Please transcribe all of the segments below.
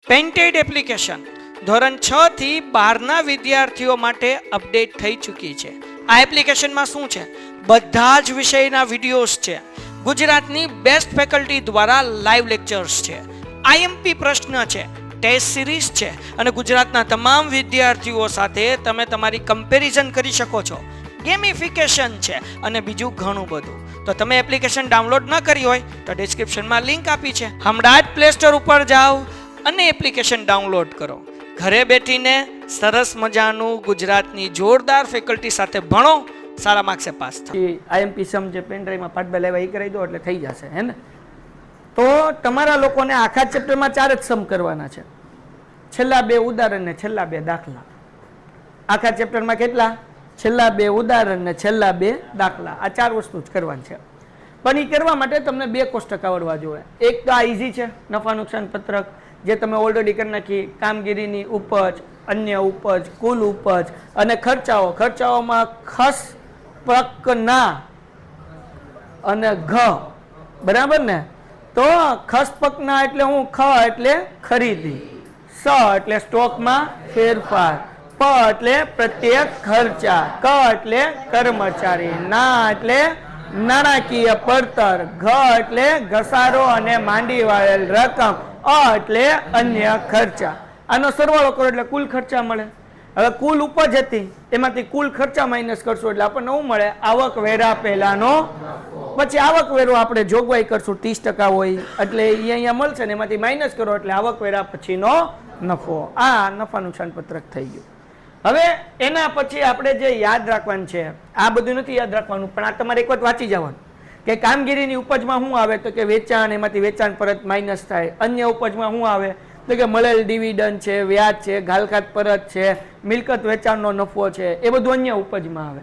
Painted application ધોરણ 6 થી 12ના વિદ્યાર્થીઓ માટે અપડેટ થઈ ચૂકી છે. આ એપ્લિકેશનમાં શું છે? બધા જ વિષયના વિડીયોઝ છે. ગુજરાતની બેસ્ટ ફેકલ્ટી દ્વારા લાઈવ લેક્ચર્સ છે. આઈએમપી પ્રશ્ન છે, ટેસ્ટ સિરીઝ છે અને ગુજરાતના તમામ વિદ્યાર્થીઓ સાથે તમે તમારી કમ્પેરિઝન કરી શકો છો. ગેમિફિકેશન છે અને બીજું ઘણું બધું. તો તમે એપ્લિકેશન ડાઉનલોડ ન કરી હોય તો ડિસ્ક્રિપ્શનમાં લિંક આપી છે. હમણાં જ પ્લે સ્ટોર ઉપર જાઓ અને એપ્લિકેશન ડાઉનલોડ કરો. ઘરે બેઠીને સરસ મજાનું ગુજરાતની જોરદાર ફેકલ્ટી સાથે ભણો, સારા માર્ક્સે પાસ થાઓ. આઈએમપી સમ જે પેન ડ્રાઈવમાં પાઠ લેવા એ કરાવી દો એટલે થઈ જશે, હે ને? તો તમારા લોકોને આખા ચેપ્ટરમાં 4 જ સમ કરવાના છે. છેલ્લા 2 ઉદાહરણ ને છેલ્લા 2 દાખલા. આખા ચેપ્ટરમાં કેટલા? છેલ્લા 2 ઉદાહરણ ને છેલ્લા 2 દાખલા. આ 4 વસ્તુ જ કરવાની છે. પણ એ કરવા માટે તમને 2 કોષ્ટક આવડવા જોઈએ. એક તો આ ઈઝી છે, નફા નુકસાન પત્રક, જે તમે ઓલરેડી કરી નાખી. કામગીરીની ઉપજ, અન્ય ઉપજ, કુલ ઉપજ અને ખર્ચાઓ. ખર્ચાઓમાં ખસ પકના અને ઘ, બરાબર ને? તો ખસ પકના એટલે હું, ખ એટલે ખરીદી, સ એટલે સ્ટોકમાં ફેરફાર, પ એટલે પ્રત્યેક ખર્ચા, ક એટલે કર્મચારી, ના એટલે નાણાકીય પડતર, ઘ એટલે ઘસારો અને માંડી વાળેલ રકમ, અ એટલે અન્ય ખર્ચા. આનો સરવાળો કરો એટલે કુલ ખર્ચા મળે. હવે કુલ ઉપજ હતી એમાંથી કુલ ખર્ચા માઇનસ કરશો એટલે આપણને શું મળે? આવક વેરા પહેલાનો. પછી આવક વેરો આપણે જોગવાઈ કરશું 30% હોય એટલે એ અહીંયા મળશે ને એમાંથી માઇનસ કરો એટલે આવક વેરા પછીનો નફો. આ નફા નુકસાન પત્રક થઈ ગયું. હવે એના પછી આપણે જે યાદ રાખવાનું છે, આ બધું નથી યાદ રાખવાનું, પણ આ તમારે એક વખત વાંચી જવાનું કે કામગીરીની ઉપજમાં શું આવે તો કે વેચાણ, એમાંથી વેચાણ પરત માઇનસ થાય. અન્ય ઉપજમાં શું આવે તો કે મળેલ ડિવિડન્ડ છે, વ્યાજ છે, ઘાલખાત પરત છે, મિલકત વેચાણનો નફો છે, એ બધું અન્ય ઉપજમાં આવે.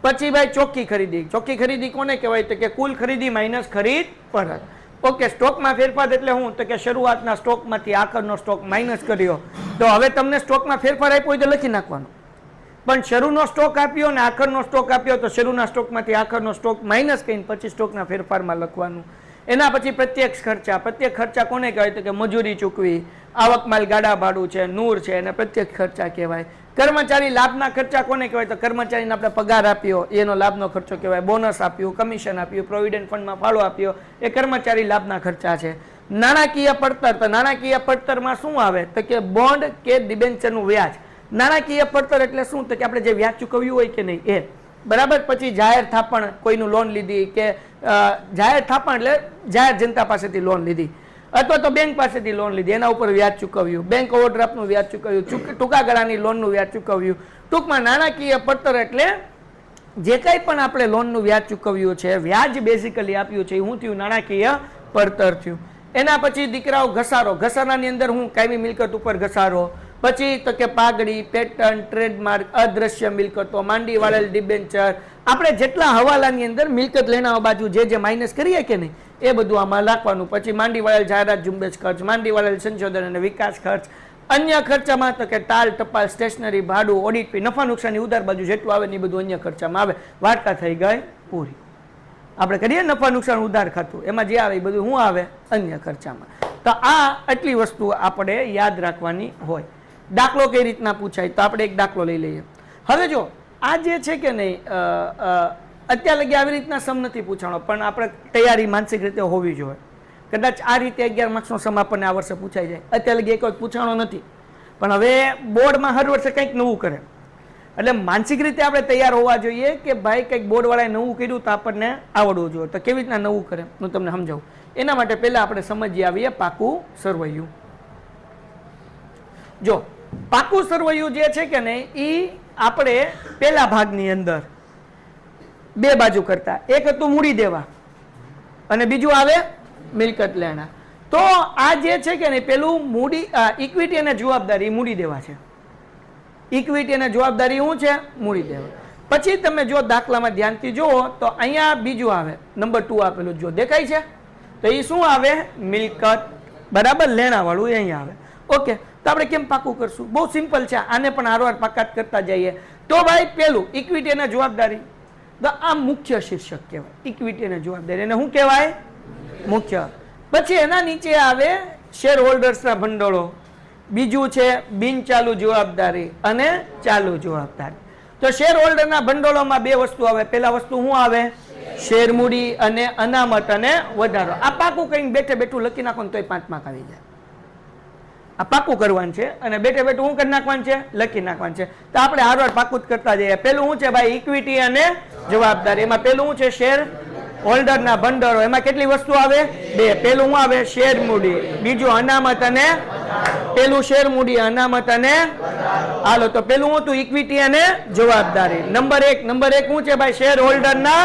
પછી ભાઈ ચોખ્ખી ખરીદી. ચોખ્ખી ખરીદી કોને કહેવાય તો કે કુલ ખરીદી માઇનસ ખરીદ પરત. ઓકે, સ્ટોકમાં ફેરફાર એટલે શું તો કે શરૂઆતના સ્ટોકમાંથી આખરનો સ્ટોક માઇનસ કર્યો. તો હવે તમને સ્ટોકમાં ફેરફાર આપ્યો હોય તો લખી નાખવાનો, પણ શરૂનો સ્ટોક આપ્યો ને આખરનો સ્ટોક આપ્યો તો શરૂના સ્ટોકમાંથી આખરનો સ્ટોક માઇનસ કરીને પછી સ્ટોકના ફેરફારમાં લખવાનું. એના પછી પ્રત્યક્ષ ખર્ચા. પ્રત્યક્ષ ખર્ચા કોને કહેવાય તો કે મજૂરી ચૂકવી, આવક માલ ગાડા ભાડું છે, નૂર છે, એને પ્રત્યક્ષ ખર્ચા કહેવાય. કર્મચારી લાભના ખર્ચા કોને કહેવાય તો કર્મચારીને આપણે પગાર આપ્યો એનો લાભનો ખર્ચો કહેવાય. બોનસ આપ્યું, કમિશન આપ્યું, પ્રોવિડન્ટ ફંડમાં ફાળો આપ્યો, એ કર્મચારી લાભના ખર્ચા છે. નાણાકીય પડતર. તો નાણાકીય પડતરમાં શું આવે તો કે બોન્ડ કે ડિબેન્ચરનું વ્યાજ. નાણાકીય પડતર એટલે શું તો કે આપણે જે વ્યાજ ચૂકવ્યું હોય કે નહીં એ, બરાબર. પછી જાહેર થાપણ, કોઈનું લોન લીધી કે જાહેર થાપણ એટલે જાહેર જનતા પાસેથી લોન લીધી અથવા તો બેંક પાસેથી લોન લીધી, એના ઉપર વ્યાજ ચૂકવ્યું. બેંક ઓવરડ્રાફ્ટનું વ્યાજ ચૂકવ્યું, ટૂંકા ગાળાની લોનનું વ્યાજ ચૂકવ્યું. ટૂંકમાં નાણાકીય પડતર એટલે જે કંઈ પણ આપણે લોનનું વ્યાજ ચૂકવ્યું છે, વ્યાજ બેઝિકલી આપ્યું છે, એ શું થયું? નાણાકીય પડતર થયું. એના પછી દીકરાઓ ઘસારો. ઘસારાની અંદર હું કાયમી મિલકત ઉપર ઘસારો. પછી તો કે પાઘડી, પેટર્ન, ટ્રેડમાર્ક, અદ્રશ્ય મિલકતો, માંડી વાળેલ ડિબેન્ચર. આપણે જેટલા હવાલાની અંદર મિલકત લેણા બાજુ જે માઇનસ કરીએ કે નહીં એ બધું આમાં રાખવાનું. પછી માંડી વાળેલ જાહેરાત ઝુંબેશ ખર્ચ, માંડી વાળેલ સંશોધન અને વિકાસ ખર્ચ. અન્ય ખર્ચામાં તો કે ટાલ, ટપાલ, સ્ટેશનરી, ભાડું, ઓડિટ ફી, નફા નુકસાનની ઉધાર બાજુ જેટલું આવે ને એ બધું અન્ય ખર્ચામાં આવે. વાર્તા થઈ ગઈ પૂરી. આપણે કરીએ નફા નુકસાન ઉધાર ખાતું, એમાં જે આવે એ બધું શું આવે? અન્ય ખર્ચામાં. તો આ આટલી વસ્તુ આપણે યાદ રાખવાની હોય. દાખલો કઈ રીતના પૂછાય તો આપણે એક દાખલો લઈ લઈએ. હવે જો આ જે છે કે નહીં, અત્યાર લગી આવી રીતના સમ નથી પૂછાણો, પણ આપણે તૈયારી માનસિક રીતે હોવી જોઈએ. કદાચ આ રીતે 11 માર્ક્સનો સમ આપણને આ વર્ષે પૂછાઈ જાય. અત્યાર લગી એક વખત પૂછાણો નથી, પણ હવે બોર્ડમાં હર વર્ષે કંઈક નવું કરે એટલે માનસિક રીતે આપણે તૈયાર હોવા જોઈએ કે ભાઈ કંઈક બોર્ડવાળાએ નવું કર્યું તો આપણને આવડવું જોઈએ. તો કેવી રીતના નવું કરે હું તમને સમજાવું. એના માટે પહેલા આપણે સમજી આવીએ પાકું સરવૈયું. જો પાકું સરવૈયું જે છે કે નહીં એ આપણે પહેલા ભાગની અંદર 2 બાજુ કરતા. એક હતું મૂડી દેવા અને બીજું આવે મિલકત લેણા. તો આ જે છે કે નહીં પેલું મૂડી, ઇક્વિટી અને જવાબદારી મૂડી દેવા છે. ઇક્વિટી અને જવાબદારી શું છે? મૂડી દેવા. પછી તમે જો દાખલામાં ધ્યાનથી જુઓ તો અહીંયા બીજું આવે, નંબર 2 આપેલું જો દેખાય છે તો એ શું આવે? મિલકત, બરાબર, લેણા વાળું એ અહીંયા આવે. ઓકે, તો આપણે કેમ પાકું કરશું? બહુ સિમ્પલ છે. આને પણ હારવાર પાકાત કરતા જઈએ. તો ભાઈ પેલું ઇક્વિટી અને જવાબદારી, તો આ મુખ્ય શીર્ષક કહેવાય. ઇક્વિટી અને જવાબદારી એને શું કહેવાય? મુખ્ય. પછી એના નીચે આવે શેર હોલ્ડર્સના ભંડોળો, બીજું છે બિન ચાલુ જવાબદારી અને ચાલુ જવાબદારી. તો શેર હોલ્ડરના ભંડોળમાં બે વસ્તુ આવે. પહેલા વસ્તુ શું આવે? શેર મૂડી અને અનામત અને વધારો. આ પાકું કઈ બેઠે બેઠું લખી નાખો ને તોય 5 માર્ક આવી જાય. આ પાકું કરવાનું છે અને બેઠે બેઠું શું કરી નાખવાનું છે? લખી નાખવાનું છે. તો આપણે હારવાર પાકું જ કરતા જઈએ. પેલું શું છે ભાઈ? ઇક્વિટી અને જવાબદારી. એમાં પેલું શું છે? શેર હોલ્ડરના ભંડોળો. એમાં કેટલી વસ્તુ આવે? બે. પેલું શું આવે? શેર મૂડી. બીજું અનામત અને પેલું શેર મૂડી, અનામત અને હાલો. તો પેલું શું હતું? ઇક્વિટી અને જવાબદારી. નંબર 1 શું છે ભાઈ? શેર હોલ્ડરના.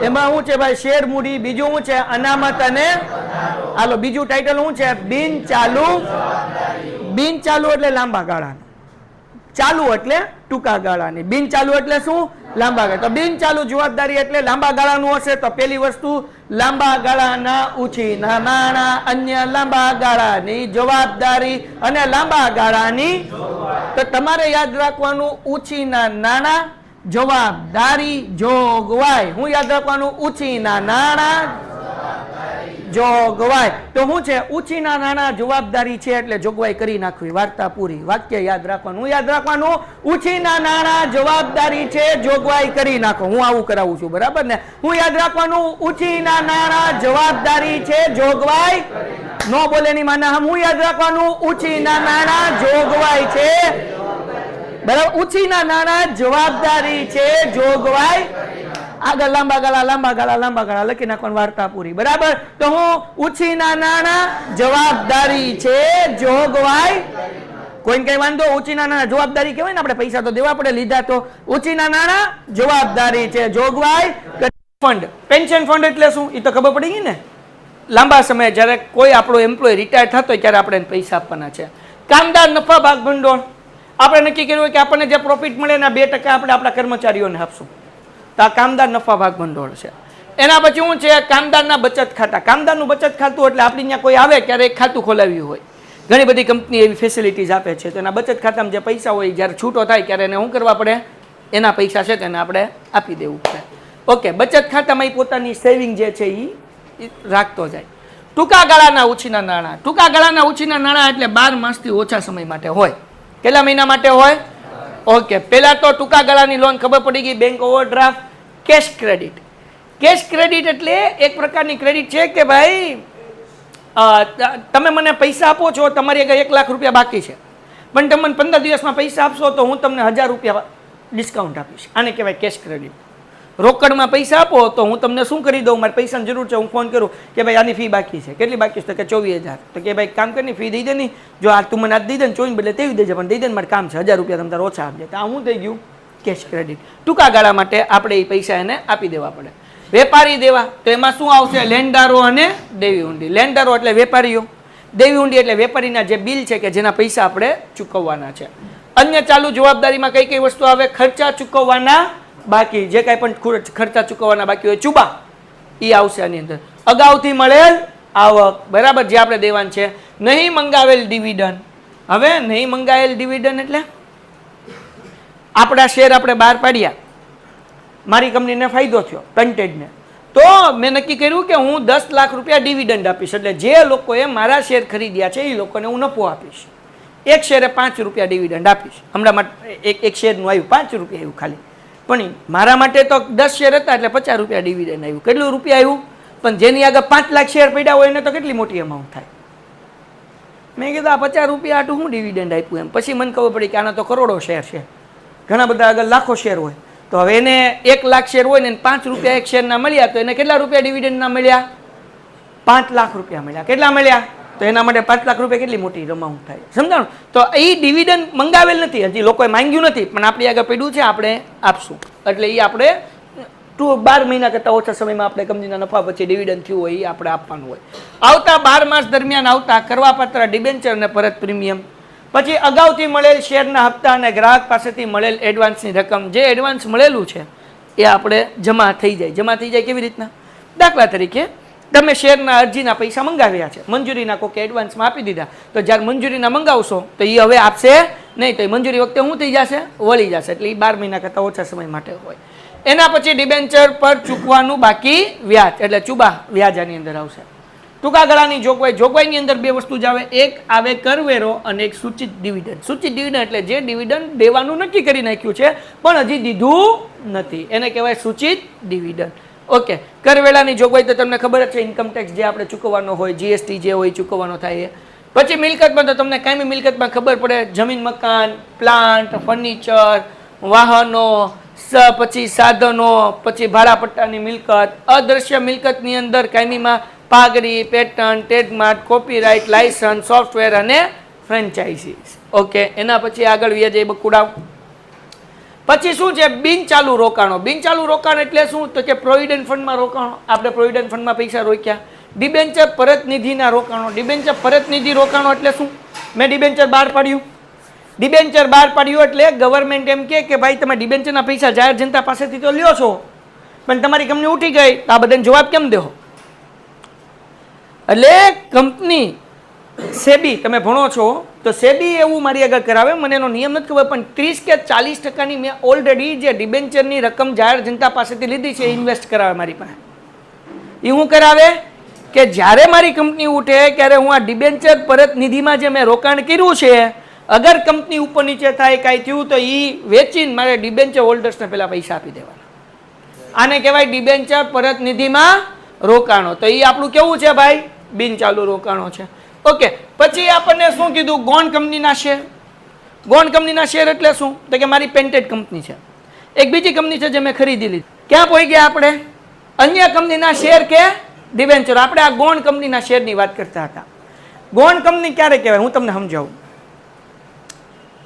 એમાં શું છે ભાઈ? શેર મૂડી. બીજું શું છે? અનામત અને હાલો. બીજું ટાઇટલ શું છે? બિન ચાલુ. બિન ચાલુ એટલે લાંબા ગાળાનું, ચાલુ એટલે ટૂંકા ગાળાની, બિન ચાલુ એટલે શું? લાંબા ગાળા. તો બિન ચાલુ જવાબદારી એટલે લાંબા ગાળાનું હશે. તો પેલી વસ્તુ લાંબા ગાળાના ઉછીના નાણાં, અન્ય લાંબા ગાળાની જવાબદારી અને લાંબા ગાળાની. તો તમારે યાદ રાખવાનું ઉછીના નાણાં, જવાબદારી, જોગવાઈ. હું યાદ રાખવાનું? ઉછીના નાણાં, જોગવાઈ. તો શું છે? ઉછીના નાણાં જવાબદારી છે એટલે જોગવાઈ કરી નાખવી. વાર્તા પૂરી. વાક્ય યાદ રાખવાનું. હું યાદ રાખવાનું? ઉછીના નાણાં જવાબદારી છે, જોગવાઈ કરી નાખો. હું આવું કરાવું છું, બરાબર ને? હું યાદ રાખવાનું? ઉછીના નાણાં જવાબદારી છે, જોગવાઈ નો બોલે ની માના. હું યાદ રાખવાનું? ઉછીના નાણાં જોગવાઈ છે, બરાબર. ઉછીના નાણાં જવાબદારી છે, જોગવાઈ. આગળ લાંબા ગાળા લખી નાખવાની. વાર્તા પૂરી, બરાબર. તો હું ઉછીના નાણાં જવાબદારી છે, જોગવાઈ. કોઈને કઈ વાંધો? ઉછીના નાણાં જવાબદારી કહેવાય ને, આપણે પૈસા તો દેવા પડે, લીધા તો. ઉછીના નાણાં જવાબદારી છે, જોગવાઈ. ફંડ, પેન્શન ફંડ એટલે શું? એ તો ખબર પડી ગઈ ને. લાંબા સમય જ્યારે કોઈ આપણો એમ્પ્લોય રિટાયર થતો હોય ત્યારે આપણે પૈસા આપવાના છે. કામદાર નફા ભાગ ભંડોળ. આપણે નક્કી કર્યું કે આપણને જે પ્રોફિટ મળે એના 2% આપણે આપણા કર્મચારીઓને આપશું. તો આ કામદાર નફા ભાગ ભંડોળ છે. એના પછી શું છે? કામદારના બચત ખાતા. કામદારનું બચત ખાતું એટલે આપણી ત્યાં કોઈ આવે ત્યારે એક ખાતું ખોલાવ્યું હોય. ઘણી બધી કંપની એવી ફેસિલિટીઝ આપે છે. તો એના બચત ખાતામાં જે પૈસા હોય જ્યારે છૂટો થાય ત્યારે એને શું કરવા પડે? એના પૈસા છે તેને આપણે આપી દેવું પડે. ઓકે. બચત ખાતામાં એ પોતાની સેવિંગ જે છે એ રાખતો જાય. ટૂંકા ગાળાના ઉછીના નાણાં. ટૂંકા ગાળાના ઉછીના નાણાં એટલે 12 માસથી ઓછા સમય માટે હોય. કેટલા મહિના માટે હોય? ઓકે. પહેલા તો ટૂંકા ગાળાની લોન ખબર પડી ગઈ. Bank overdraft, cache credit. Cache credit એટલે એક પ્રકારની ક્રેડિટ છે કે ભાઈ તમે મને પૈસા આપો છો, તમારી આગળ 1 લાખ રૂપિયા બાકી છે, પણ તમે મને 15 દિવસમાં પૈસા આપશો તો હું તમને 1000 રૂપિયા ડિસ્કાઉન્ટ આપીશ. આને કહેવાય કેશ ક્રેડિટ. રોકડમાં પૈસા આપો તો હું તમને શું કરી દઉં? મારે પૈસાની જરૂર છે, હું ફોન કરું કે ભાઈ આની ફી બાકી છે. કેટલી બાકી છે? તો કે 24000. તો કે ભાઈ કામ કરીને ફી દઈ દે નહીં. જો આ તું મને આજ દઈ દે ને 24 બદલે 23 દેજે, પણ દઈ દે ને, મારે કામ છે, 1000 રૂપિયા તમે તારે ઓછા આપજે. તો આ શું થઈ ગયું? Cache credit. ટૂંકા ગાળા માટે આપણે એ પૈસા એને આપી દેવા પડે. વેપારી દેવા. તો એમાં શું આવશે? લેણદારો અને દેવી હુંડી. લેણદારો એટલે વેપારીઓ, દેવી હુંડી એટલે વેપારીના જે બિલ છે કે જેના પૈસા આપણે ચૂકવવાના છે. અન્ય ચાલુ જવાબદારીમાં કઈ કઈ વસ્તુ આવે? ખર્ચા ચૂકવવાના બાકી. જે કાંઈ પણ ખર્ચા ચૂકવવાના બાકી હોય, ચુબા, એ આવશે આની અંદર. અગાઉથી મળેલ આવક, બરાબર, જે આપણે દેવાનું છે. નહીં મંગાવેલ ડિવિડન્ડ. હવે નહીં મંગાવેલ ડિવિડન્ડ એટલે આપણા શેર આપણે બહાર પાડ્યા, મારી કંપનીને ફાયદો થયો, કન્ટેન્ટને, તો મેં નક્કી કર્યું કે હું 10 લાખ રૂપિયા ડિવિડન્ડ આપીશ. એટલે જે લોકોએ મારા શેર ખરીદ્યા છે એ લોકોને હું નફો આપીશ. એક શેરે 5 રૂપિયા ડિવિડન્ડ આપીશ. હમણાં માટે એક શેરનું આવ્યું 5 રૂપિયા આવ્યું ખાલી, પણ મારા માટે તો 10 શેર હતા એટલે 50 રૂપિયા ડિવિડન્ડ આવ્યું. કેટલું રૂપિયા આવ્યું? પણ જેની આગળ 5 લાખ શેર પડ્યા હોય એને તો કેટલી મોટી અમાઉન્ટ થાય. મેં કીધું આ 50 રૂપિયા આટલું હું ડિવિડન્ડ આપ્યું એમ. પછી મને ખબર પડી કે આના તો કરોડો શેર છે, ઘણા બધા આગળ લાખો શેર હોય. તો હવે એને 1 લાખ શેર હોય ને 5 રૂપિયા એક શેરના મળ્યા તો એને કેટલા રૂપિયા ડિવિડન્ડના મળ્યા? 5 લાખ રૂપિયા મળ્યા. કેટલા મળ્યા? તો એના માટે 5 લાખ રૂપિયા કેટલી મોટી અમાઉન્ટ થાય, સમજાણું? તો એ ડિવિડન્ડ મંગાવેલ નથી, હજી લોકોએ માંગ્યું નથી, પણ આપણી આગળ પડ્યું છે, આપણે આપશું. એટલે એ આપણે 12 મહિના કરતાં ઓછા સમયમાં આપણે કંપનીના નફા પછી ડિવિડન્ડ થયું હોય એ આપણે આપવાનું હોય. આવતા 12 માસ દરમિયાન આવતા કરવાપાત્ર ડિબેન્ચર અને પરત પ્રીમિયમ, પછી અગાઉથી મળેલ શેરના હપ્તા અને ગ્રાહક પાસેથી મળેલ એડવાન્સની રકમ. જે એડવાન્સ મળેલું છે એ આપણે જમા થઈ જાય. જમા થઈ જાય કેવી રીતના? દાખલા તરીકે તમે શેરના અરજીના પૈસા મંગાવ્યા છે, મંજૂરીના કોકે એડવાન્સમાં આપી દીધા, તો જ્યારે મંજૂરીના મંગાવશો તો એ હવે આપશે નહીં, તો એ મંજૂરી વખતે શું થઈ જશે? વળી જશે. એટલે એ 12 મહિના કરતાં ઓછા સમય માટે હોય. એના પછી ડિબેન્ચર પર ચૂકવાનું બાકી વ્યાજ, એટલે ચુબા વ્યાજ આની અંદર આવશે. ટૂંકા ગાળાની જોગવાઈ, જોગવાઈની અંદર બે વસ્તુ જ આવે, એક આવે કરવેરો અને એક સૂચિત ડિવિડન્ડ. સૂચિત ડિવિડન્ડ એટલે જે ડિવિડન્ડ દેવાનું નક્કી કરી નાખ્યું છે પણ હજી દીધું નથી, એને કહેવાય સૂચિત ડિવિડન્ડ. ઓકે, કરવેરાની જોગવાઈ તો તમને ખબર જ છે, ઇન્કમ ટેક્સ જે આપણે ચૂકવવાનો હોય, જીએસટી જે હોય ચૂકવવાનો થાય એ. પછી મિલકતમાં તો તમને કાયમી મિલકતમાં ખબર પડે, જમીન, મકાન, પ્લાન્ટ, ફર્નિચર, વાહનો, પછી સાધનો, પછી ભાડાપટ્ટાની મિલકત. અદ્રશ્ય મિલકતની અંદર કાયમીમાં પાઘડી, pattern, trademark, copyright, licence, software અને ફ્રેન્ચાઇઝીસ. ઓકે, એના પછી આગળ વ્યાજે બકુડા. પછી શું છે? બિનચાલુ રોકાણો. બિનચાલુ રોકાણ એટલે શું? તો કે પ્રોવિડન્ટ ફંડમાં રોકાણો. આપણે પ્રોવિડન્ટ ફંડમાં પૈસા રોક્યા. ડિબેન્ચર પરત નિધિના રોકાણો. ડિબેન્ચર પરત નિધિ રોકાણો એટલે શું? મેં ડિબેન્ચર બહાર પાડ્યું. ડિબેન્ચર બહાર પાડ્યું એટલે ગવર્મેન્ટ એમ કે ભાઈ તમે ડિબેન્ચરના પૈસા જાહેર જનતા પાસેથી તો લ્યો છો પણ તમારી કંપની ઉઠી ગઈ, આ બધાને જવાબ કેમ દેવો? એટલે કંપની સેબી, તમે ભણો છો તો સેબી એવું મારી આગળ કરાવે, મને એનો નિયમ નથી ખબર, પણ 30 કે 40% મેં ઓલરેડી જે ડિબેન્ચરની રકમ જાહેર જનતા પાસેથી લીધી છે ઇન્વેસ્ટ કરાવે મારી પાસે. એ હું કરાવે કે જ્યારે મારી કંપની ઉઠે ત્યારે હું આ ડિબેન્ચર પરત નિધિમાં જે મેં રોકાણ કર્યું છે, અગર કંપની ઉપર નીચે થાય, કાંઈ થયું તો એ વેચીને મારે ડિબેન્ચર હોલ્ડર્સને પહેલા પૈસા આપી દેવાના. આને કહેવાય ડિબેન્ચર પરત નિધિમાં રોકાણો. તો એ આપણું કેવું છે ભાઈ? બિનચાલુ રોકાણો છે. ઓકે, પછી આપણને શું કીધું? ગૌણ કંપનીના શેર. ગૌણ કંપનીના શેર એટલે શું? તો કે મારી પેન્ટેડ કંપની છે, એક બીજી કંપની છે જે મેં ખરીદી લીધી. ક્યાં પહોંચી ગયા આપણે? અન્ય કંપનીના શેર કે ડિબેન્ચર. આપણે આ ગૌણ કંપનીના શેરની વાત કરતા હતા. ગૌણ કંપની ક્યારે કહેવાય? હું તમને સમજાવું.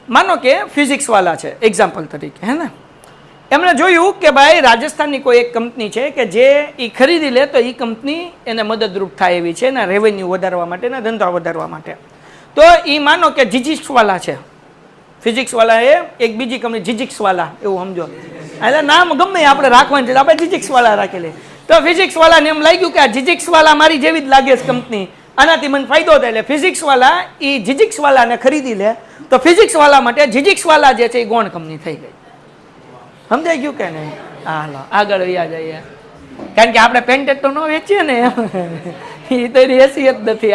માનો કે ફિઝિક્સ વાળા છે એક્ઝામ્પલ તરીકે, હે ને, એમણે જોયું કે ભાઈ રાજસ્થાનની કોઈ એક કંપની છે કે જે એ ખરીદી લે તો એ કંપની એને મદદરૂપ થાય એવી છે, એના રેવન્યુ વધારવા માટે, એના ધંધા વધારવા માટે. તો એ માનો કે જીજિક્સ વાળા છે, ફિઝિક્સ વાળા એ એક બીજી કંપની જીજિક્સ વાળા, એવું સમજો. એટલે નામ ગમે આપણે રાખવાનું છે, આપણે જીજિક્સ વાળા રાખેલી. તો ફિઝિક્સ વાળાને એમ લાગ્યું કે આ જીજિક્સ વાળા મારી જેવી જ લાગે છે કંપની, આનાથી મને ફાયદો થાય. એટલે ફિઝિક્સ વાળા એ જીજિક્સ વાળાને ખરીદી લે તો ફિઝિક્સ વાળા માટે જીજિક્સ વાળા જે છે એ ગૌણ કંપની થઈ ગઈ. સમજાઈ ગયું કે નહીં? હાલો આગળ વ્યા જઈએ, કારણ કે આપણે પેન્ટેડ તો ન વેચીએ ને, એ તો રેસી જ નથી.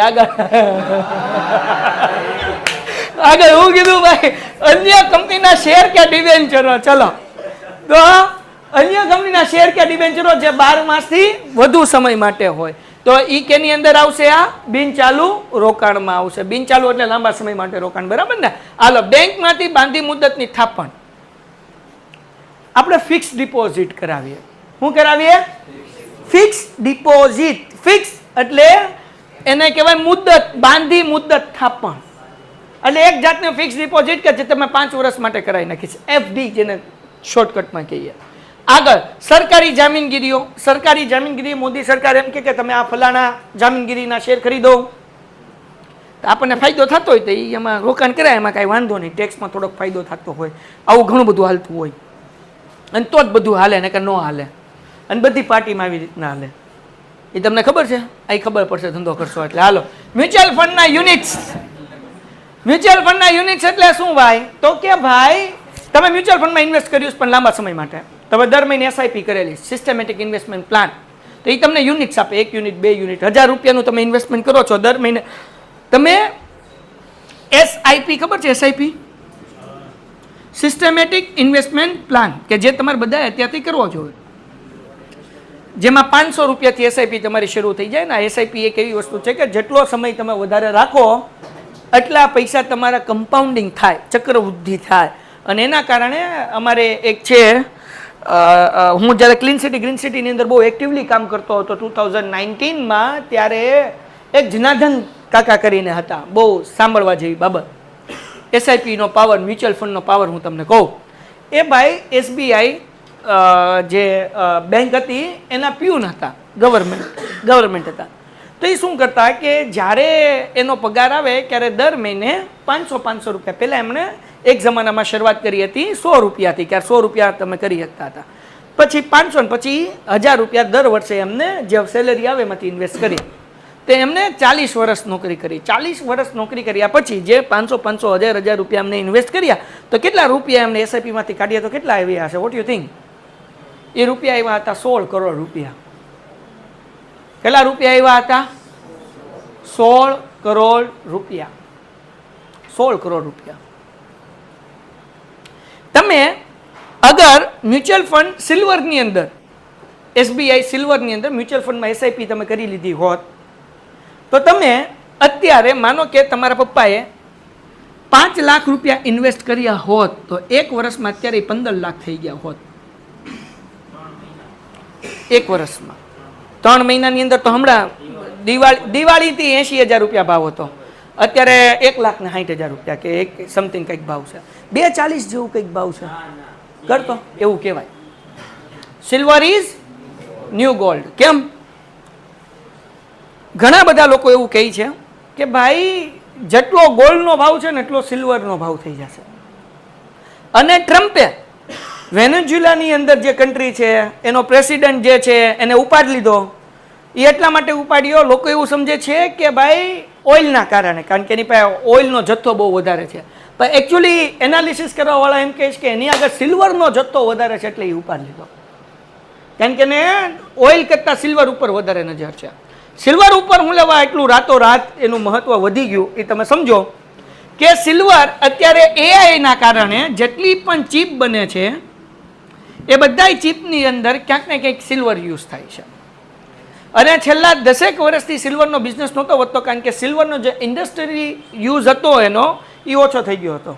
આગળ હું કીધું ભાઈ? અન્ય કંપનીના શેર કે ડિબેન્ચરો. ચલો, તો અન્ય કંપનીના શેર કે ડિબેન્ચરો જે 12 માસથી વધુ સમય માટે હોય તો ઈ કેની અંદર આવશે? આ બિનચાલુ રોકાણમાં આવશે. બિનચાલુ એટલે લાંબા સમય માટે રોકાણ, બરાબર ને? હાલો, બેંકમાંથી બાંધી મુદતની થાપણ. આપણે ફિક્સ ડિપોઝિટ કરાવીએ. શું કરાવીએ? Fix deposit. ફિક્સ એટલે એને કહેવાય મુદત, બાંધી મુદત થાપણ. એટલે એક જાતની ફિક્સ ડિપોઝિટ કે જે તમે 5 વર્ષ માટે કરાવી નાખી છે, એફડી જેને શોર્ટકટમાં કહીએ. આગળ સરકારી જામીનગીરીઓ. સરકારી જામીનગીરી મોદી સરકાર એમ કે તમે આ ફલાણા જામીનગીરીના શેર ખરીદો, આપણને ફાયદો થતો હોય તો એમાં રોકાણ કરાય, એમાં કાંઈ વાંધો નહીં, ટેક્સમાં થોડોક ફાયદો થતો હોય, આવું ઘણું બધું હાલતું હોય. અને તો જ બધું હાલે ને કે ન હાલે, અને બધી પાર્ટીમાં આવી રીતના હાલે. એ તમને ખબર છે? અહીં ખબર પડશે ધંધો કરશો એટલે. હાલો, મ્યુચ્યુઅલ ફંડના યુનિટ્સ. મ્યુચ્યુઅલ ફંડના યુનિટ્સ એટલે શું ભાઈ? તો કે ભાઈ તમે મ્યુચ્યુઅલ ફંડમાં ઇન્વેસ્ટ કર્યું પણ લાંબા સમય માટે, તમે દર મહિને એસઆઈપી કરેલી, સિસ્ટમેટિક ઇન્વેસ્ટમેન્ટ પ્લાન, તો એ તમને યુનિટ્સ આપે. 1 યુનિટ, 2 યુનિટ, 1000 રૂપિયાનું તમે ઇન્વેસ્ટમેન્ટ કરો છો દર મહિને. તમે એસઆઈપી ખબર છે? એસઆઈપી સિસ્ટમેટિક ઇન્વેસ્ટમેન્ટ પ્લાન કે જે તમારે બધા અત્યારથી કરવો જોઈએ, જેમાં 500 રૂપિયાથી એસઆઈપી તમારી શરૂ થઈ જાય ને. એસઆઈપી એક એવી વસ્તુ છે કે જેટલો સમય તમે વધારે રાખો એટલા પૈસા તમારા કમ્પાઉન્ડિંગ થાય, ચક્રવૃદ્ધિ થાય. અને એના કારણે અમારે એક છે, હું જ્યારે ક્લીન સિટી ગ્રીન સિટીની અંદર બહુ એક્ટિવલી કામ કરતો હતો 2019માં, ત્યારે એક જનાર્દન કાકા કરીને હતા, બહુ સાંભળવા જેવી બાબત. એસઆઈપીનો પાવર, મ્યુચ્યુઅલ ફંડનો પાવર હું તમને કહું. એ ભાઈ એસબીઆઈ જે બેંક હતી એના પ્યુન હતા, ગવર્મેન્ટ હતા. તો એ શું કરતા કે જ્યારે એનો પગાર આવે ત્યારે દર મહિને 500 રૂપિયા, પહેલાં એમણે એક જમાનામાં શરૂઆત કરી હતી 100 રૂપિયાથી, કે 100 રૂપિયા તમે કરી શકતા હતા, પછી 500 ને પછી 1000 રૂપિયા દર વર્ષે એમને જે સેલેરી આવે એમાંથી ઇન્વેસ્ટ કરી. તે એમને 40 વર્ષ નોકરી કરી. 40 વર્ષ નોકરી કર્યા પછી જે 500, 1000 રૂપિયા એમને ઇન્વેસ્ટ કર્યા, તો કેટલા રૂપિયા એમને એસઆઈપીમાંથી કાઢ્યા તો કેટલા આવ્યા હશે? What you think? એ રૂપિયા આવ્યા હતા 16 કરોડ રૂપિયા. કેટલા રૂપિયા આવ્યા હતા? 16 કરોડ રૂપિયા. 16 કરોડ રૂપિયા. તમે અગર મ્યુચ્યુઅલ ફંડ સિલ્વરની અંદર, એસબીઆઈ સિલ્વરની અંદર મ્યુચ્યુઅલ ફંડમાં એસઆઈપી તમે કરી લીધી હોત તો તમે અત્યારે માનો કે તમારા પપ્પાએ 5 લાખ રૂપિયા ઇન્વેસ્ટ કર્યા હોત તો એક વર્ષમાં અત્યારે 15 લાખ થઈ ગયા હોત. એક વર્ષમાં 3 મહિનાની અંદર તો હમણાં દિવાળીથી 80,000 રૂપિયા ભાવ હતો, અત્યારે 1,60,000 રૂપિયા કે એક સમથિંગ કંઈક ભાવ છે, 240 જેવું કંઈક ભાવ છે કરતો એવું કહેવાય. Silver is new gold. કેમ? ઘણા બધા લોકો એવું કહે છે કે ભાઈ જેટલો ગોલ્ડનો ભાવ છે ને એટલો સિલ્વરનો ભાવ થઈ જશે. અને ટ્રમ્પે વેનેઝુએલાની અંદર જે કન્ટ્રી છે એનો પ્રેસિડેન્ટ જે છે એને ઉપાડી લીધો. એ એટલા માટે ઉપાડ્યો, લોકો એવું સમજે છે કે ભાઈ ઓઇલના કારણે, કારણ કે એની પાસે ઓઇલનો જથ્થો બહુ વધારે છે. પણ એકચ્યુઅલી એનાલિસિસ કરવાવાળા એમ કહે છે કે એની આગળ સિલ્વરનો જથ્થો વધારે છે એટલે એ ઉપાડી લીધો, કારણ કે એને ઓઇલ કરતાં સિલ્વર ઉપર વધારે નજર છે. સિલ્વર ઉપર હું લેવા એટલું રાતોરાત એનું મહત્વ વધી ગયું એ તમે સમજો કે સિલ્વર અત્યારે એઆઈના કારણે જેટલી પણ ચીપ બને છે એ બધા ચીપની અંદર ક્યાંક ને ક્યાંક સિલ્વર યુઝ થાય છે. અને છેલ્લા 10 વર્ષથી સિલ્વરનો બિઝનેસ નહોતો વધતો, કારણ કે સિલ્વરનો જે ઇન્ડસ્ટ્રી યુઝ હતો એનો એ ઓછો થઈ ગયો હતો.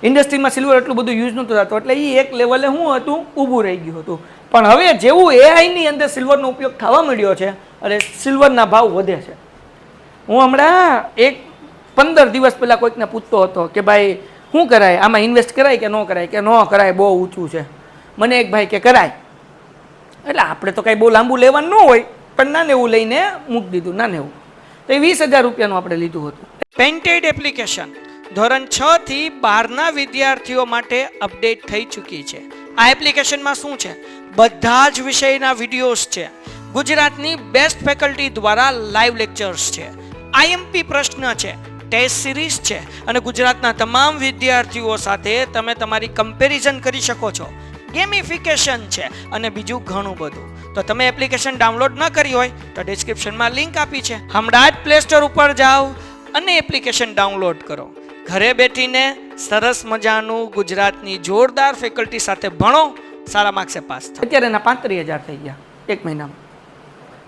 ઇન્ડસ્ટ્રીમાં સિલ્વર એટલું બધું યુઝ નહોતું થતું, એટલે એ એક લેવલે શું હતું, ઊભું રહી ગયું હતું. પણ હવે જેવું એઆઈની અંદર સિલ્વરનો ઉપયોગ થવા મળ્યો છે અને સિલ્વરના ભાવ વધે છે. હું હમણાં 15 દિવસ પહેલાં કોઈકને પૂછતો હતો કે ભાઈ શું કરાય, આમાં ઇન્વેસ્ટ કરાય કે ન કરાય, કે ન કરાય, બહુ ઊંચું છે. મને એક ભાઈ કે કરાય. એટલે આપણે તો કાંઈ બહુ લાંબુ લેવાનું ન હોય, પણ નાને એવું લઈને મૂકી દીધું, નાને એવું. તો એ 20,000 રૂપિયાનું આપણે લીધું હતું. પેન્ટેડ એપ્લિકેશન ધોરણ 6 થી 12ના વિદ્યાર્થીઓ માટે અપડેટ થઈ ચૂકી છે. આ એપ્લિકેશનમાં શું છે, બધા જ વિષયના વિડીયોઝ છે, ગુજરાતની બેસ્ટ ફેકલ્ટી દ્વારા લાઈવ લેક્ચર્સ છે, આઈએમપી પ્રશ્ન છે, ટેસ્ટ સિરીઝ છે અને ગુજરાતના તમામ વિદ્યાર્થીઓ સાથે તમે તમારી કમ્પેરિઝન કરી શકો છો. ગેમિફિકેશન છે અને બીજું ઘણું બધું. તો તમે એપ્લિકેશન ડાઉનલોડ ન કરી હોય તો ડિસ્ક્રિપ્શનમાં લિંક આપી છે, હમણાં જ પ્લે સ્ટોર ઉપર જાઓ અને એપ્લિકેશન ડાઉનલોડ કરો. ઘરે બેઠીને સરસ મજાનું ગુજરાતની જોરદાર ફેકલ્ટી સાથે ભણો, સારા માર્ક્સે પાસ થાઓ. અત્યારે એના 35,000 થઈ ગયા એક મહિનામાં.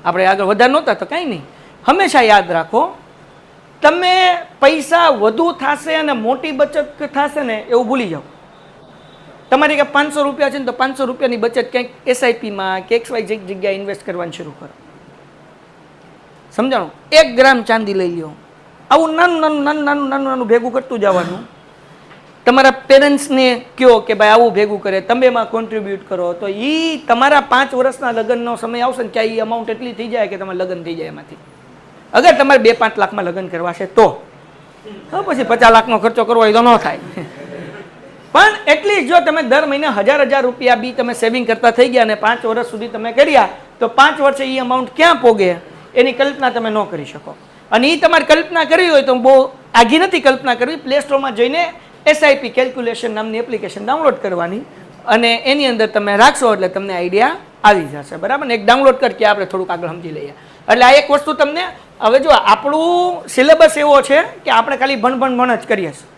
આપણે આગળ વધારે નહોતા તો કાંઈ નહીં. હંમેશા યાદ રાખો, તમે પૈસા વધુ થશે અને મોટી બચત થશે ને એવું ભૂલી જાઓ. તમારી કે 500 રૂપિયા છે ને તો 500 રૂપિયાની બચત ક્યાંક એસઆઈપીમાં કે XYZ જગ્યાએ ઇન્વેસ્ટ કરવાનું શરૂ કરો. સમજાણું? 1 ગ્રામ ચાંદી લઈ લો, આવું નાનું ભેગું કરતું જવાનું. તમારા પેરેન્ટ્સને કહો કે ભાઈ આવું ભેગું કરે, તમે એમાં કોન્ટ્રીબ્યુટ કરો, તો એ તમારા 5 વર્ષના લગ્નનો સમય આવશે ને ત્યાં એ અમાઉન્ટ એટલી થઈ જાય કે તમારે લગ્ન થઈ જાય એમાંથી. અગર તમારે 2-5 લાખમાં લગ્ન કરવા છે તો પછી 50 લાખનો ખર્ચો કરવો હોય તો ન થાય. પણ એટલી જો તમે દર મહિને 1,000 રૂપિયા બી તમે સેવિંગ કરતા થઈ ગયા અને 5 વર્ષ સુધી તમે કર્યા તો 5 વર્ષે એ અમાઉન્ટ ક્યાં પોગે એની કલ્પના તમે ન કરી શકો. અને એ તમારે કલ્પના કરવી હોય તો બહુ આઘી નથી કલ્પના કરવી. પ્લે સ્ટોરમાં જઈને એસઆઈપી કેલ્ક્યુલેશન નામની એપ્લિકેશન ડાઉનલોડ કરવાની અને એની અંદર તમે રાખશો એટલે તમને આઈડિયા આવી જશે. બરાબર ને? એક ડાઉનલોડ કરી આપણે થોડુંક આગળ સમજી લઈએ. એટલે આ એક વસ્તુ તમને, હવે જો આપણું સિલેબસ એવો છે કે આપણે ખાલી ભણ જ કરીએ છીએ.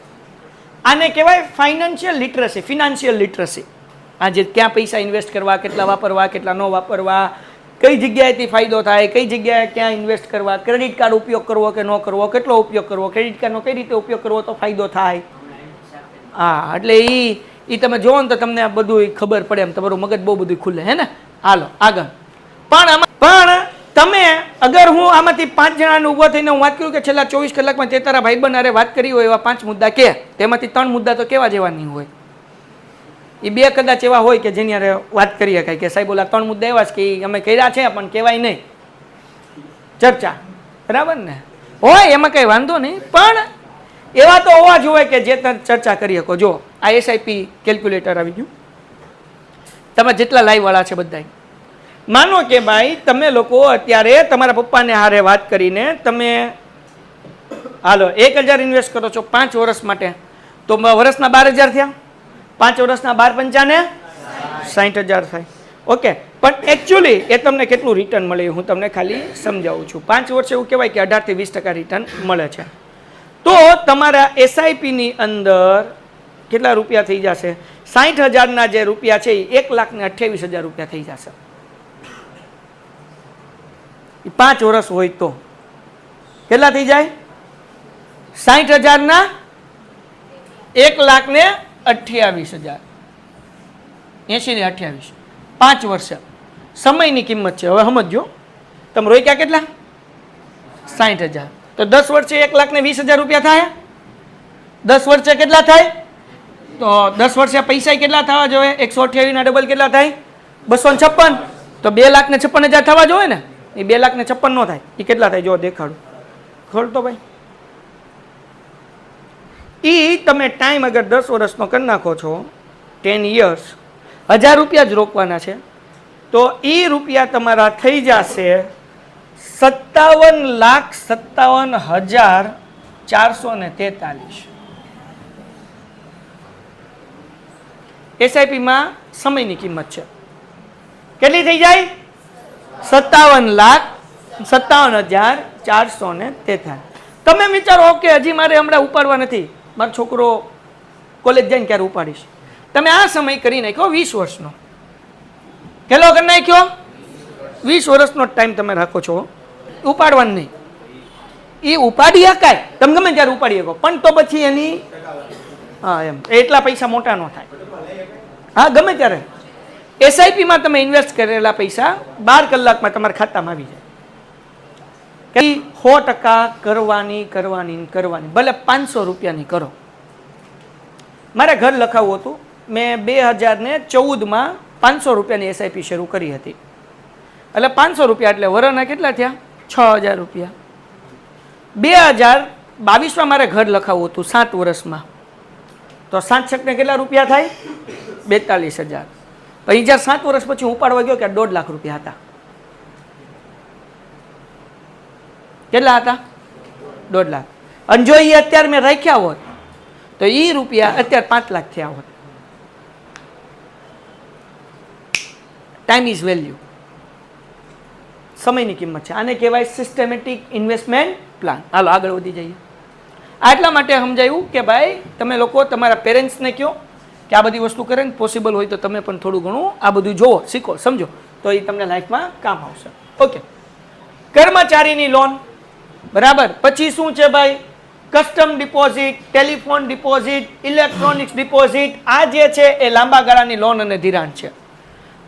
આને કહેવાય ફાઇનાન્શિયલ લિટરસી, ફિનાન્શિયલ લિટરસી. આજે ક્યાં પૈસા ઇન્વેસ્ટ કરવા, કેટલા વાપરવા, કેટલા ન વાપરવા, કઈ જગ્યાએથી ફાયદો થાય, કઈ જગ્યાએ ક્યાં ઇન્વેસ્ટ કરવા, ક્રેડિટ કાર્ડ ઉપયોગ કરવો કે ન કરવો, કેટલો ઉપયોગ કરવો, ક્રેડિટ કાર્ડનો કઈ રીતે ઉપયોગ કરવો તો ફાયદો થાય. હા, એટલે એ તમે જોવો ને તો તમને આ બધું ખબર પડે, એમ તમારું મગજ બહુ બધું ખુલે, હે ને? હાલો આગળ. પણ તમે અગર હું આમાંથી 5 જણાને ઊભો થઈને હું વાત કરું કે છેલ્લા 24 કલાકમાં તે તારા ભાઈબંધ હારે વાત કરી હોય એવા 5 મુદ્દા કે, તેમાંથી 3 મુદ્દા તો કેવા જેવા નહીં હોય, એ 2 કદાચ એવા હોય કે જેની હારે વાત કરી શકાય કે સાહેબ ઓલા 3 મુદ્દા એવા છે કે અમે કર્યા છે પણ કહેવાય નહીં, ચર્ચા. બરાબર ને? હોય એમાં કંઈ વાંધો નહીં, પણ એવા તો હોવા જોઈએ કે જે તમે ચર્ચા કરી શકો. જો આ એસઆઈપી કેલ્ક્યુલેટર આવી ગયું, તમે જેટલા લાઈવ વાળા છે બધા માનો કે ભાઈ તમે લોકો અત્યારે તમારા પપ્પાને હારે વાત કરીને તમે હાલો 1,000 ઇન્વેસ્ટ કરો છો 5 વર્ષ માટે, તો વર્ષના 12,000 થયા. 5 વર્ષના 12 પંચાને 60,000 થાય. ઓકે, પણ એકચ્યુઅલી એ તમને કેટલું રિટર્ન મળે હું તમને ખાલી સમજાવું છું. 5 વર્ષે એવું કહેવાય કે 18 થી 20% રિટર્ન મળે છે. તો તમારા એસઆઈપીની અંદર કેટલા રૂપિયા થઈ જશે? 60,000ના જે રૂપિયા છે એ 1,28,000 રૂપિયા થઈ જશે. 5 વર્ષ હોય તો કેટલા થઈ જાય? 60,000ના 1,28,000, 80 ને 28, 5 વર્ષ સમયની કિંમત છે. હવે સમજો, તમે રોક્યા કેટલા? 60,000. તો 10 વર્ષે 1,20,000 રૂપિયા થાય. 10 વર્ષે કેટલા થાય? તો 10 વર્ષે પૈસા કેટલા થવા જોઈએ? 128 ના ડબલ કેટલા થાય? 256. તો 2,56,000 થવા જોઈએ ને? એ 2,56,000 નો થાય. એ કેટલા થાય જો દેખાડું. ખોલતો ભાઈ. એ તમે ટાઈમ અગર 10 વર્ષનો કરી નાખો છો, 10 years, 1,000 રૂપિયા જ રોકવાના છે, તો એ રૂપિયા તમારા થઈ જશે 57,57,443. એસઆઈપીમાં સમયની કિંમત છે. કેટલી થઈ જાય? 57,57,443. તમે વિચારો કે હજી મારે હમણાં ઉપાડવા નથી, મારો છોકરો કોલેજ જઈને ક્યારે ઉપાડીશ. તમે આ સમય કરી નાખ્યો 20 વર્ષનો. કેટલો કરી નાખ્યો? 20 વર્ષનો ટાઈમ તમે રાખો છો. ઉપાડવાનું નહીં. એ ઉપાડી શકાય, તમે ગમે ત્યારે ઉપાડી શકો, પણ તો પછી એની હા એમ એટલા પૈસા મોટા ન થાય. હા ગમે ત્યારે એસઆઈપીમાં તમે ઇન્વેસ્ટ કરેલા પૈસા 12 કલાકમાં તમારા ખાતામાં આવી જાય. 100% કરવાની. ભલે 500 રૂપિયાની કરો. મારે ઘર લખાવવું હતું. મેં 2014માં 500 રૂપિયાની એસઆઈપી શરૂ કરી હતી. એટલે 500 રૂપિયા એટલે વરના કેટલા થયા? 6,000 રૂપિયા. 2022માં મારે ઘર લખાવવું હતું 7 વર્ષમાં. તો 7 ને કેટલા રૂપિયા થાય? 42,000. પછી જ્યારે 7 વર્ષ પછી ઉપાડવા ગયો કે 1.5 લાખ રૂપિયા હતા. કેટલા હતા? 1.5 લાખ. અને જો એ અત્યારે મેં રાખ્યા હોત તો એ રૂપિયા અત્યારે 5 લાખ થયા હોત. Time is value. સમયની કિંમત છે. આને કહેવાય સિસ્ટમેટિક ઇન્વેસ્ટમેન્ટ પ્લાન. હાલો આગળ વધી જઈએ. આટલા માટે સમજાયું કે ભાઈ તમે લોકો તમારા પેરેન્ટ્સને કહો કે આ બધી વસ્તુ કરે ને પોસિબલ હોય તો તમે પણ થોડું ઘણું આ બધું જોવો, શીખો, સમજો, તો એ તમને લાઈફમાં કામ આવશે. ઓકે, કર્મચારીની લોન, બરાબર. પછી શું છે ભાઈ? Custom deposit, telephone deposit, electronics deposit. આ જે છે એ લાંબા ગાળાની લોન અને ધિરાણ છે,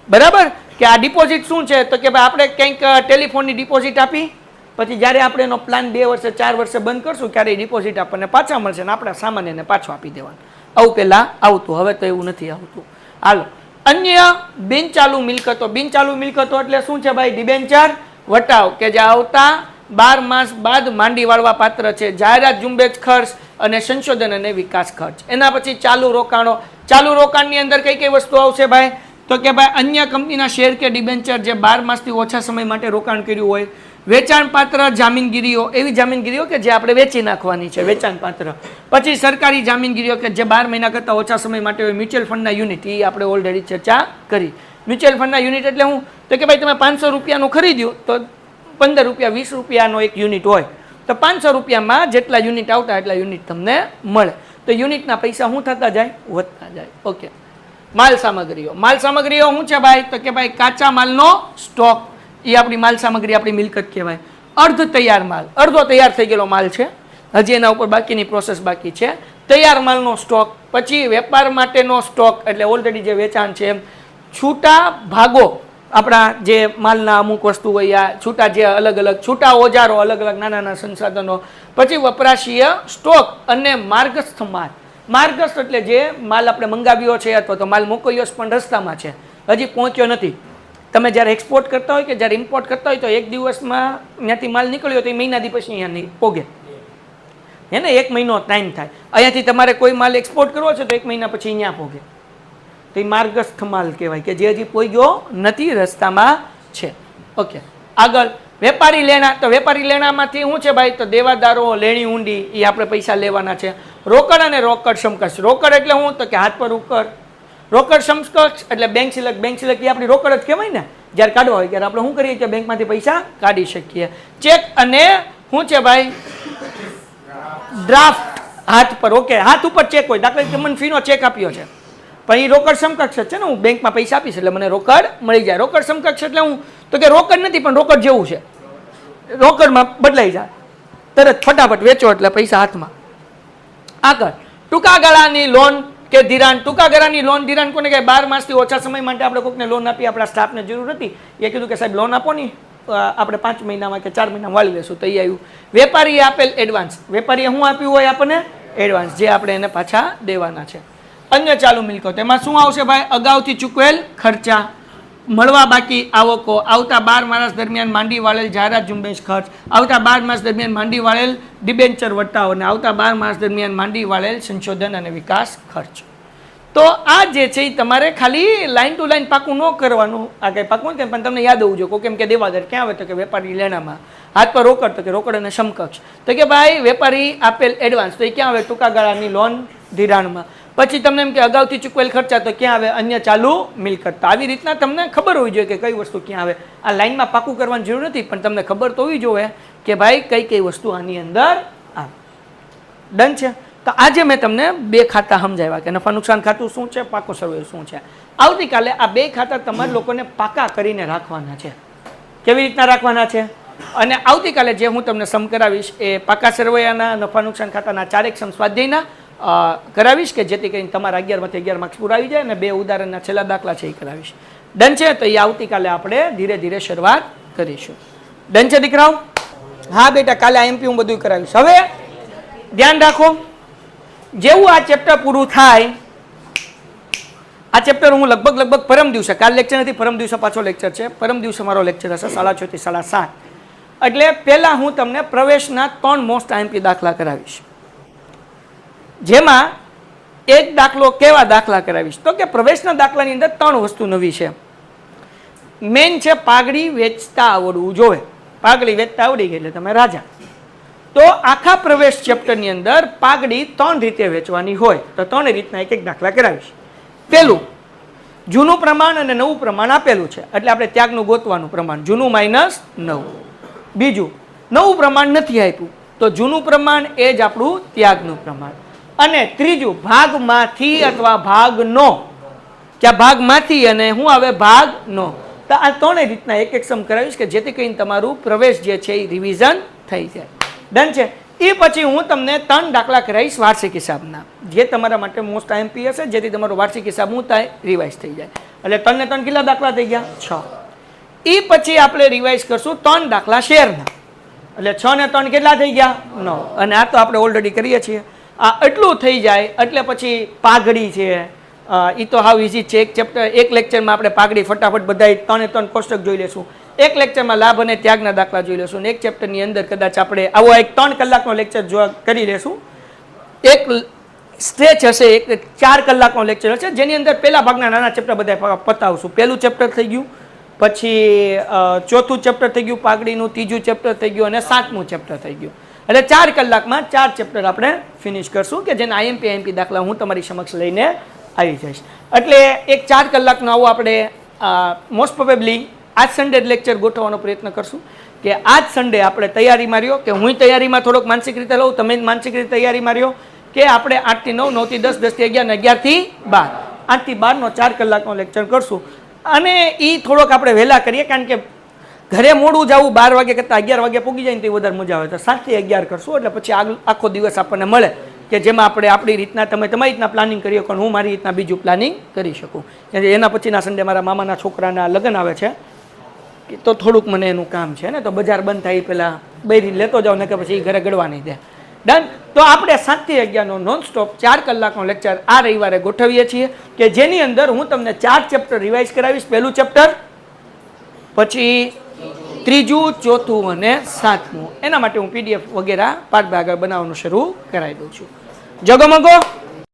બરાબર. કે આ ડિપોઝિટ શું છે? તો કે ભાઈ આપણે કંઈક ટેલિફોનની ડિપોઝિટ આપી, પછી જ્યારે આપણે એનો પ્લાન 2 વર્ષે 4 વર્ષે બંધ કરશું ત્યારે ડિપોઝિટ આપણને પાછા મળશે ને આપણે સામાન એને પાછો આપી દેવાનું. આવું પહેલાં આવતું, હવે તો એવું નથી આવતું. હાલો, અન્ય બિનચાલુ મિલકતો. બિનચાલુ મિલકતો એટલે શું છે ભાઈ? ડિબેન્ચર, વટાવ કે જે આવતા 12 માસ બાદ માંડી વાળવા પાત્ર છે. જાહેરાત, ઝુંબેશ ખર્ચ અને સંશોધન અને વિકાસ ખર્ચ. એના પછી ચાલુ રોકાણો. ચાલુ રોકાણની અંદર કઈ કઈ વસ્તુ આવશે ભાઈ? તો કે ભાઈ અન્ય કંપનીના શેર કે ડિબેન્ચર જે 12 માસથી ઓછા સમય માટે રોકાણ કર્યું હોય. વેચાણ પાત્ર જામીનગીરીઓ, એવી જામીનગીરીઓ કે જે આપણે વેચી નાખવાની છે, વેચાણ પાત્ર. પછી સરકારી જામીનગીરીઓ કે જે 12 મહિના કરતાં ઓછા સમય માટે હોય. મ્યુચ્યુઅલ ફંડના યુનિટ, એ આપણે ઓલરેડી ચર્ચા કરી. મ્યુચ્યુઅલ ફંડના યુનિટ એટલે હું? તો કે ભાઈ તમે 500 રૂપિયાનું ખરીદ્યું તો 15 રૂપિયા 20 રૂપિયાનો એક યુનિટ હોય, તો 500 રૂપિયામાં જેટલા યુનિટ આવતા એટલા યુનિટ તમને મળે. તો યુનિટના પૈસા શું થતા જાય? વધતા જાય. ઓકે, માલ સામગ્રીઓ. માલ સામગ્રીઓ શું છે ભાઈ? તો કે ભાઈ કાચા માલનો સ્ટોક, એ આપણી માલ સામગ્રી, આપણી મિલકત કહેવાય. અર્ધ તૈયાર માલ, અડધો તૈયાર થઈ ગયેલો માલ છે, હજી એના ઉપર બાકીની પ્રોસેસ બાકી છે. તૈયાર માલનો સ્ટોક. પછી વેપાર માટેનો સ્ટોક એટલે ઓલરેડી જે વેચાણ છે એમ. છૂટા ભાગો, આપણા જે માલના અમુક વસ્તુ હોય, આ છૂટા જે અલગ અલગ છૂટા ઓજારો, અલગ અલગ નાના નાના સંસાધનો. પછી વપરાશીય સ્ટોક અને માર્ગસ્થ માલ. માર્ગસ્થ એટલે જે માલ આપણે મંગાવ્યો છે અથવા તો માલ મોકલ્યો પણ રસ્તામાં છે, હજી પહોંચ્યો નથી. તમે જ્યારે એક્સપોર્ટ કરતા હોય કે જ્યારે ઇમ્પોર્ટ કરતા હોય તો એક દિવસમાં ત્યાંથી માલ નીકળ્યો તો એ મહિનાથી પછી અહીંયા નહીં પોગે, હે ને? 1 મહિનો ટાઈમ થાય. અહીંયાથી તમારે કોઈ માલ એક્સપોર્ટ કરવો છે તો 1 મહિના પછી અહીંયા પોગે, તો એ માર્ગસ્થ માલ કહેવાય કે જે હજી પોગ્યો નથી, રસ્તામાં છે. ઓકે, આગળ વેપારી લેણા. તો વેપારી લેણામાંથી શું છે ભાઈ? તો દેવાદારો, લેણી ઊંડી, એ આપણે પૈસા લેવાના છે. રોકડ અને રોકડ સમકક્ષ. રોકડ એટલે શું? તો કે હાથ પર રોકડ, રોકડ સમકક્ષ એટલે બેંક સિલક. બેંક સિલક એ આપણી રોકડ જ કહેવાય ને. જ્યારે કાઢવા હોય ત્યારે આપણે શું કરીએ કે બેંકમાંથી પૈસા કાઢી શકીએ. ચેક અને શું છે ભાઈ? ડ્રાફ્ટ. હાથ પર. ઓકે, હાથ ઉપર ચેક હોય. દાખલા તરીકે મને ફીનો ચેક આપ્યો છે, પણ એ રોકડ સમકક્ષ જ છે ને. હું બેંકમાં પૈસા આપીશ એટલે મને રોકડ મળી જાય. રોકડ સમકક્ષ એટલે હું તો કે રોકડ નથી પણ રોકડ જેવું છે, રોકડમાં બદલાઈ જાય. તરત ફટાફટ વેચો એટલે પૈસા હાથમાં. આગળ ટૂંકા ગાળાની લોન કે ધિરાણ. ટૂંકા ગાળાની લોન ધિરાણ કોને કહે? 12 માસથી ઓછા સમય માટે આપણે કોઈને લોન આપી, આપણા સ્ટાફને જરૂર હતી, એ કીધું કે સાહેબ લોન આપો ને, આપણે 5 મહિનામાં કે 4 મહિનામાં વાળી લેશું, તો એ આવ્યું. વેપારીએ આપેલ એડવાન્સ. વેપારીએ શું આપ્યું હોય આપણને? એડવાન્સ, જે આપણે એને પાછા દેવાના છે. અન્ય ચાલુ મિલકત, એમાં શું આવશે ભાઈ? અગાઉથી ચૂકવેલ ખર્ચા, મળવા બાકી આવકો, આવતા 12 માસ દરમિયાન માંડી વાળેલ જાહેરાત ઝુંબેશ ખર્ચ, આવતા 12 માસ દરમિયાન માંડી વાળેલ ડિબેન્ચર વટાઓ, અને આવતા 12 માસ દરમિયાન માંડી વાળેલ સંશોધન અને વિકાસ ખર્ચ. તો આ જે છે એ તમારે ખાલી લાઈન ટુ લાઈન પાકું ન કરવાનું. આ કંઈ પાકું નથી, પણ તમને યાદ હોવું જોઈએ. કેમ કે દેવાદાર ક્યાં આવે? તો કે વેપારી લેણામાં. હાથ પર રોકડ, તો કે રોકડ અને સમકક્ષ. તો કે ભાઈ વેપારી આપેલ એડવાન્સ, તો એ ક્યાં આવે? ટૂંકા ગાળાની લોન ધિરાણમાં. પછી તમને એમ કે અગાઉથી ચૂકવેલ ખર્ચા, તો ક્યાં આવે? અન્ય ચાલુ મિલકત. તો આવી રીતના તમને ખબર હોવી જોઈએ કે કઈ વસ્તુ ક્યાં આવે. આ લાઈનમાં પાકું કરવાની જરૂર નથી, પણ તમને ખબર તો હોવી જોઈએ કે ભાઈ કઈ કઈ વસ્તુ આની અંદર આવે. ડન છે? તો આજે મેં તમને 2 ખાતા સમજાવ્યા કે નફા નુકસાન ખાતું શું છે, પાકો સર્વે શું છે. આવતીકાલે આ 2 ખાતા તમારે લોકોને પાકા કરીને રાખવાના છે. કેવી રીતના રાખવાના છે? અને આવતીકાલે જે હું તમને સમ કરાવીશ એ પાકા સર્વૈયાના નફા નુકસાન ખાતાના 4 એકમ સ્વાધ્યાયના કરાવીશ, કે જેથી કરીને તમારા 11માંથી 11 માર્ક્સ પૂરા આવી જાય, અને 2 ઉદાહરણના છેલ્લા દાખલા છે એ કરાવીશ. ડન છે? તો એ આવતીકાલે આપણે ધીરે ધીરે શરૂઆત કરીશું. ડન છે દીકરાઓ? હા બેટા, કાલે આઈએમપી હું બધું કરાવીશ. હવે ધ્યાન રાખો, જેવું આ ચેપ્ટર પૂરું થાય, આ ચેપ્ટર હું લગભગ પરમ દિવસે, કાલ લેક્ચર નથી, પરમ દિવસે પાછો લેક્ચર છે, પરમ દિવસે મારો લેક્ચર હશે 6:30 થી 7:30. એટલે પહેલા હું તમને પ્રવેશના 3 મોસ્ટ આઈએમપી દાખલા કરાવીશ, જેમાં એક દાખલો કેવા દાખલા કરાવીશ? તો કે પ્રવેશના દાખલાની અંદર 3 વસ્તુ નવી છે. મેન છે પાઘડી વેચતા આવડવું જોઈએ. પાઘડી વેચતા આવડી ગઈ એટલે તમે રાજા. તો આખા પ્રવેશ ચેપ્ટરની અંદર પાઘડી 3 રીતે વેચવાની હોય, તો 3 રીતના એક દાખલા કરાવીશ. પહેલું, જૂનું પ્રમાણ અને નવું પ્રમાણ આપેલું છે, એટલે આપણે ત્યાગનું ગોતવાનું પ્રમાણ, જૂનું માઇનસ નવું. બીજું, નવું પ્રમાણ નથી આપ્યું, તો જૂનું પ્રમાણ એ જ આપણું ત્યાગનું પ્રમાણ. અને ત્રીજું, ભાગમાંથી અથવા ભાગનો, ક્યાં ભાગમાંથી અને શું આવે? ભાગનો. તો આ 3 રીતના એક સમ કરાવીશ, કે જેથી કરીને તમારું પ્રવેશ જે છે એ રિવિઝન થઈ જાય. ડન છે? એ પછી હું તમને 3 દાખલા કરાવીશ વાર્ષિક હિસાબના, જે તમારા માટે મોસ્ટ આઈએમપી હશે, જેથી તમારો વાર્ષિક હિસાબ હું થાય રિવાઇઝ થઈ જાય. એટલે 3 ને 3 કેટલા દાખલા થઈ ગયા? 6. એ પછી આપણે રિવાઇઝ કરશું 3 દાખલા શેરના, એટલે 6 ને 3 કેટલા થઈ ગયા? 9. અને આ તો આપણે ઓલરેડી કરીએ છીએ. આ એટલું થઈ જાય એટલે પછી પાઘડી છે, એ તો હાવ ઇઝી છે. એક ચેપ્ટર, એક લેક્ચરમાં આપણે પાઘડી ફટાફટ બધા 3 3 કોષ્ટક જોઈ લેશું. એક લેક્ચરમાં લાભ અને ત્યાગના દાખલા જોઈ લેશું, અને એક ચેપ્ટરની અંદર કદાચ આપણે આવો એક 3 કલાકનો લેક્ચર કરી લેશું. એક સ્ટ્રેચ હશે, એક 4 કલાકનો લેક્ચર હશે, જેની અંદર પહેલા ભાગના નાના ચેપ્ટર બધા પતાવશું. પહેલું ચેપ્ટર થઈ ગયું, પછી ચોથું ચેપ્ટર થઈ ગયું પાઘડીનું, ત્રીજું ચેપ્ટર થઈ ગયું, અને 7મું ચેપ્ટર થઈ ગયું. એટલે 4 કલાકમાં 4 ચેપ્ટર આપણે ફિનિશ કરશું, કે જેના આઈએમપી દાખલા હું તમારી સમક્ષ લઈને આવી જઈશ. એટલે એક 4 કલાકનો આવો આપણે મોસ્ટ પ્રોબેબલી આજ સન્ડે લેક્ચર ગોઠવવાનો પ્રયત્ન કરશું, કે આજ સન્ડે આપણે તૈયારી માર્યો, કે હું તૈયારીમાં થોડોક માનસિક રીતે લઉં, તમે માનસિક રીતે તૈયારી માર્યો, કે આપણે 8 થી 9, 9 થી 10, 10 થી 11, 11 થી 12, 8 થી 12 નો 4 કલાકનો લેક્ચર કરશું. અને એ થોડોક આપણે વહેલા કરીએ, કારણ કે ઘરે મોડું જવું 12 વાગે કરતાં 11 વાગે પૂગી જાય ને તે વધારે મજા આવે. તો 7 થી 11 કરશું, એટલે પછી આખો દિવસ આપણને મળે, કે જેમાં આપણે આપણી રીતના, તમે તમારી રીતના પ્લાનિંગ કરી શકો, હું મારી રીતના બીજું પ્લાનિંગ કરી શકું. એના પછીના સન્ડે મારા મામાના છોકરાના લગ્ન આવે છે, તો થોડુંક મને એનું કામ છે ને, તો બજાર બંધ થાય પહેલાં બૈરી લેતો જાઓ ને, કે પછી ઘરે ગળવા નહીં દે. ડન? તો આપણે 7 થી 11 નો નોન સ્ટોપ 4 કલાકનો લેક્ચર આ રવિવારે ગોઠવીએ છીએ, કે જેની અંદર હું તમને 4 ચેપ્ટર રિવાઇઝ કરાવીશ. પહેલું ચેપ્ટર, પછી ત્રીજું, ચોથું અને 7મું. એના માટે હું પીડીએફ વગેરે પાઠ આગળ બનાવવાનું શરૂ કરાવી દઉં છું. જગમગો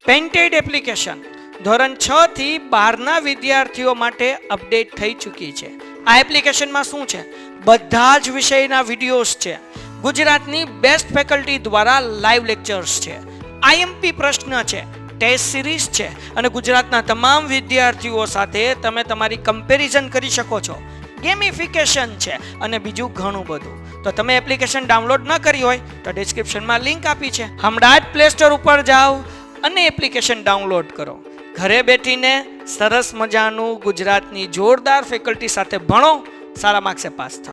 પેન્ટેડ એપ્લિકેશન ધોરણ 6 થી 12ના વિદ્યાર્થીઓ માટે અપડેટ થઈ ચૂકી છે. આ એપ્લિકેશનમાં શું છે? બધા જ વિષયના વિડીયોઝ છે, ગુજરાતની બેસ્ટ ફેકલ્ટી દ્વારા લાઈવ લેક્ચર્સ છે, આઈએમપી પ્રશ્ન છે, ટેસ્ટ સિરીઝ છે અને ગુજરાતના તમામ વિદ્યાર્થીઓ સાથે તમે તમારી કમ્પેરિઝન કરી શકો છો. ગેમિફિકેશન છે અને બીજું ઘણું બધું. તો તમે એપ્લિકેશન ડાઉનલોડ ન કરી હોય તો ડિસ્ક્રિપ્શનમાં લિંક આપી છે. હમણાં જ પ્લે સ્ટોર ઉપર જાઓ અને એપ્લિકેશન ડાઉનલોડ કરો. ઘરે બેઠીને સરસ મજાનું ગુજરાતની જોરદાર ફેકલ્ટી સાથે ભણો, સારા માર્ક્સે પાસ થાઓ.